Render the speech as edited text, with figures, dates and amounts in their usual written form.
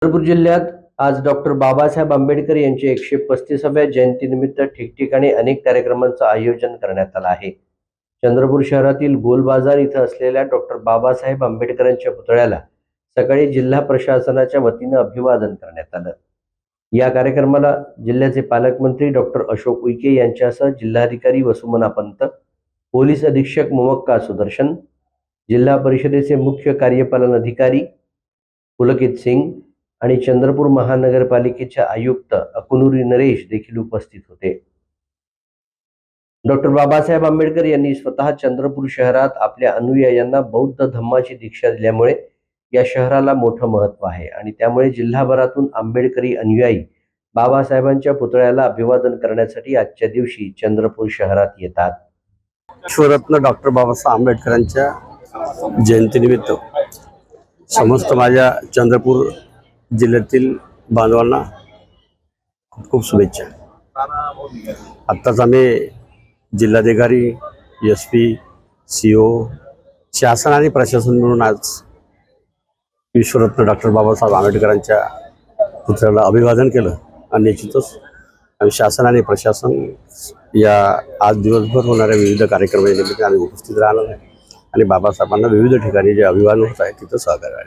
चंद्रपूर जिल्ह्यात आज डॉक्टर बाबासाहेब आंबेडकर यांच्या 135व्या जयंतीनिमित्त ठिकठिकाणी अनेक कार्यक्रमांचं आयोजन करण्यात आलं आहे. चंद्रपूर शहरातील गोलबाजार इथं असलेल्या डॉक्टर बाबासाहेब आंबेडकरांच्या पुतळ्याला सकाळी जिल्हा प्रशासनाच्या वतीनं अभिवादन करण्यात आलं. या कार्यक्रमाला जिल्ह्याचे पालकमंत्री डॉक्टर अशोक उईके यांच्यासह जिल्हाधिकारी वसुमना पंत, पोलीस अधीक्षक मुवक्का सुदर्शन, जिल्हा परिषदेचे मुख्य कार्यपालन अधिकारी पुलकित सिंग आणि चंद्रपूर महानगरपालिकेचे आयुक्त अकुनुरी नरेश देखील उपस्थित होते. डॉक्टर बाबासाहेब आंबेडकर यांनी स्वतः चंद्रपूर शहरात आपल्या अनुयायांना बौद्ध धम्माची दीक्षा दिल्यामुळे या शहराला मोठं महत्त्व आहे आणि त्यामुळे जिल्हाभरातून आंबेडकरी अनुयायी बाबासाहेबांच्या पुतळ्याला अभिवादन करण्यासाठी आजच्या दिवशी चंद्रपूर शहरात येतात. विश्वरत्न डॉक्टर बाबासाहेब आंबेडकरांच्या जयंतीनिमित्त समस्त माझ्या चंद्रपूर जिल्ह्यातील बांधवांना खूप शुभेच्छा. आत्ताच आम्ही जिल्हाधिकारी, SP, CO, शासन आणि प्रशासन मिळून आज विश्वरत्न डॉक्टर बाबासाहेब आंबेडकरांच्या पुतळ्याला अभिवादन केलं आणि निश्चितच आम्ही शासन आणि प्रशासन या आज दिवसभर होणाऱ्या विविध कार्यक्रमानिमित्त आम्ही उपस्थित राहणार आहे आणि बाबासाहेबांना विविध ठिकाणी जे अभिवादन होत आहे तिथं सहकार्य आहे.